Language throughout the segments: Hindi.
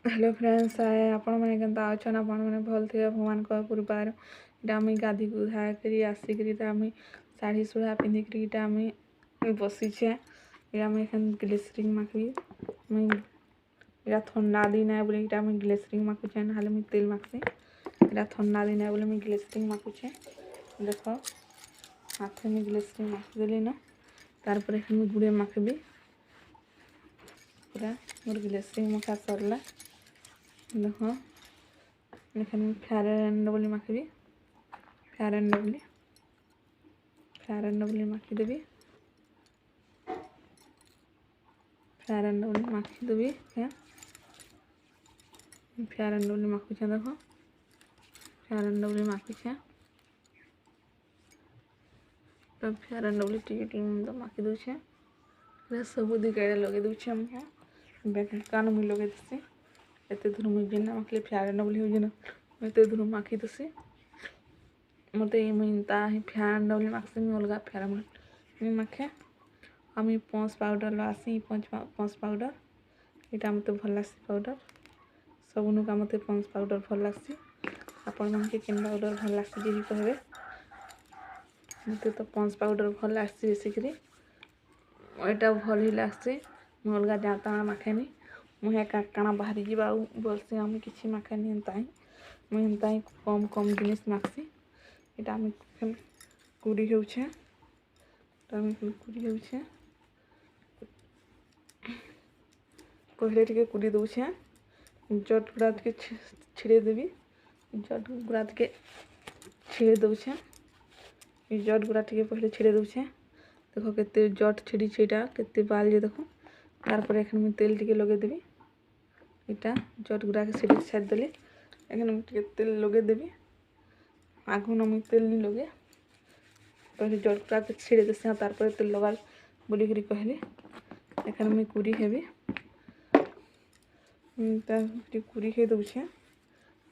हेलो फ्रेंड्स आए आपण मैंने केन्ता अच्छन आपण मैंने भल थे भगवान कृपार इटा मुई गाधी गुधा करी आसिक शाढ़ी सुढ़ा पिंधिक इटा मुई बसीचे इटा मुई ग्लिसरिंग माखबी मुई इटा ठंडा दिन है बोले इटा मुई ग्लिसरिंग माखुचे ना मुई तेल माखसी इटा ठंडा दिन है बोले मुई ग्लिसरिंग माखुचे देख हाथ में ग्लिसरिंग माखिदेली ना तार पर मुई गुड़े माखबी पूरा मोर ग्लिसरिंग मखा सरला देख एखन फेयर एंड लवली माखिबी फेयर एंड लवली माखिदेवी फेयर एंड लवली माखिदेवी फेयर एंड लवली माखुचे देख फेयर एंड लवली माखुचे तो फेयर एंड लवली टी मुझे माखी दूचे सब दिगड़े लगे दूचे मुझे कान मुझे लगे देसी एत दूर मुझे जेना माखले फेयर एंड लवली हो एत दूर माखी देसी मत मुझा फेयर एंड लवली माखसी मुझे अलग फेयर एंड माखे आम पॉन्स पाउडर लगासी पॉन्स पाउडर यहाँ मत भल लगी पाउडर सबुन का मत पॉन्स पाउडर भल लगी आपण मन के केन पाउडर भल लगी जी कहे मत तो पॉन्स पाउडर भल लगी बेसिकली यहाँ भल ही लगी मुझे अलग जाता माखेनी मुझे काଣା बाहरी जा बोलसी आम कि माखेनी एंता ही मुझे एंता ही कम कम जिनिस माखसी यहाँ कुड़ी होछे पहले टिके कुड़ी दूचे जट गुड़ा टिके छिड़े देवी जट गुड़ा टिके छिड़े दूचे जट गुड़ा टिके पहले छिड़े दूचे देख केते जट छिड़ी छेटा केते बाल जे देखो तार पर एखन मुझे तेल टिके लगे देवी इटा जट गुड़ा के छिड़ी छाड़ देली एखन मुझे तेल लगे देवी आगु न मुझे तेल नहीं लगे पहले जट गुड़ा के छिड़े देसी तार पर तेल लगा बोली करी कहली एखन मुझे कुड़ी हेबी कुड़ी हे दूचे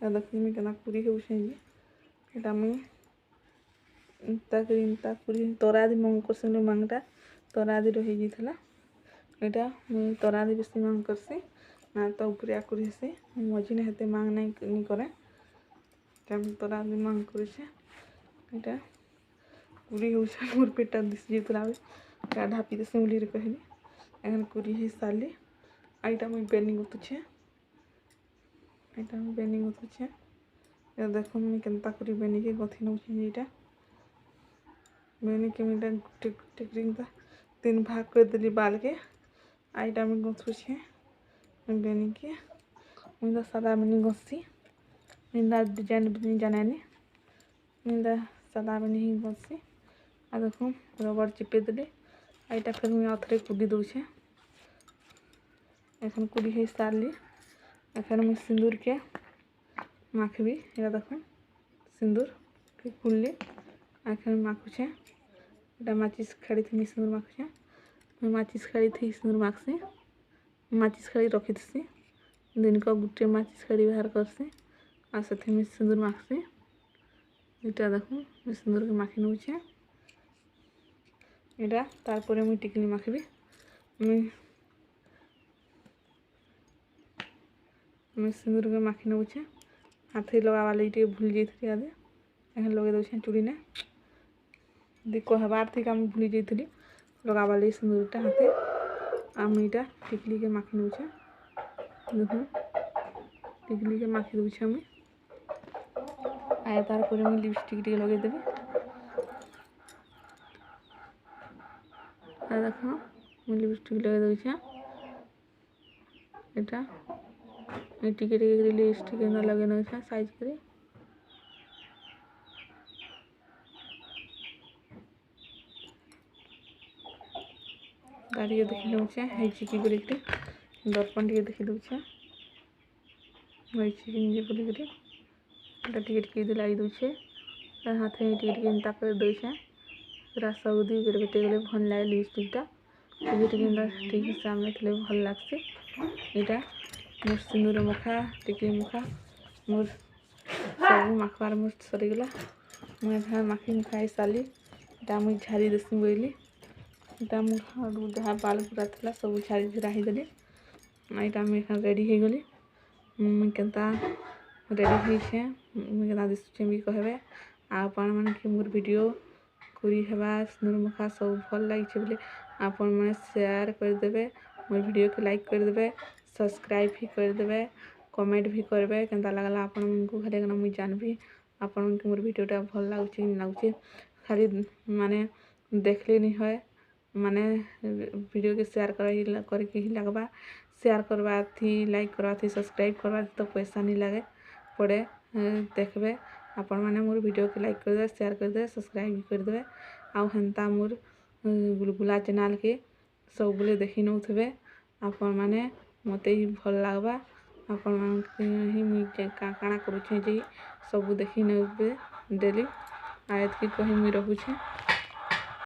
देख मुझे केना कुड़ी होछे यहाँ मुझे कुड़ी तरा दी मंग कर मांगटा तरा दी रही जाता यहाँ मुझे तरा दी बेसी मांग करसी ना तो उपरिया कुड़ी से मझी हेते मांग नहीं करे तरा दी मांग करे यहाँ कुड़ी हो मोर पेटा दिशी जाता ढापी देसी बोली कहली एखन कुड़ी हो सारी यहाँ मुझे बेनी गुथुचे यहाँ बेनी गुथुचे देख मुझे केन्ता करी बेनी के गथी नौचे यहाँ बेनी के मुझे गुटे गुटे कर 3 भाग कर देली बाल के यहाँ मुझे गुथुचे बेनी के मुझे सादा बेनी गसी मुझे डिजाइन बेनी जानानी मुझे सादा बेनी ही गसी आ देख रबड़ चिपे देली यहाँ फिर मुझे आउे कुड़ी दूचे एखन कुड़ी हो सारी एखन मुझे सिंदूर के माखबी यहाँ देख सिंदूर के कुल्ली एखन माखुचे यहाँ माचिस खाड़ी थी सिंदूर माखुचे मुझे माचिस खाड़ी थी सिंदूर माखसी माचिस खाड़ी रखी थी दिन को गुटे माचिस खाड़ी बाहर करसी आ से सिंदूर माखसी यहाँ देख मुझे सिंदूर के माखी नौचे यहाँ तार मुझे टिकली माखबी मुझे सिंदूर के माखी नौचे हाथ लगा लगे भूल जाती आदे एखन लगे दूचे चूड़ी ने दी कहबार थी मुझे भूली जाती लगा लगे सिंदूरटा हाथे आम यहाँ टिकली के माखी नौचे देख टिकली के माखी दूचे मुझे आया तार मुझे लिपस्टिक टे लगे देवी देख मुझे लिपस्टिक लगे दूचे यहाँ टिके टिके लिपस्टिक लगे नौ साइज करी गाड़ी देखी नौचे कि बोलिक दर्पण टे देखी दूचे बोलिक टिके लगे दूचे हाथ में टिके एंता कर दूचे पूरा सऊदी बेटे गले भल लगे लिपस्टिकटा टिके सामने थे भल लगसी यहाँ मोर सिंदूर मखा टिकली मखा मोर सब माखबार मोर सरीगला मुझे माखी मुखाई सारी यहाँ मुझे झाड़ी देसी बोली यहाँ मुझे जहाँ बाल पूरा था सब झाड़ी झुड़ा देली यहाँ मुझे रेडी हो गली मुई केन्ता रेडी ହେଇଛେ मुई केन्ता दिशुଛେ भी कहबे आपण माने कि मोर वीडियो कुरी हेबा सिंदूर मुखा सब भल लागिछे बोले आपण माने शेयर कर देबे मोर वीडियो के लाइक कर देबे सब्सक्राइब भी कर देबे कमेंट भी करबे केन्ता लागला आपण को खाली केना मुई जानबी आपण के मोर वीडियोटा भल लाଗୁछे कि लाଗୁछे खाली माने देखले नहीं होय माने वीडियो के शेयर करके ही लगवा शेयर करवा थी लाइक करवा थी सब्सक्राइब करवा थी तो पैसा नहीं लगे पड़े देखबे आपण माने मोर वीडियो के लाइक कर दे शेयर कर दे सब्सक्राइब भी कर देबे आउ हेन्ता मोर गुलगुला चैनल के सब बोले देखि नउथबे आपण माने मते ही भल लागबा आपण मान ही मुई काଣା करूछे जे सब देखि नउबे डेली आयत की कहि मुई रहूछे।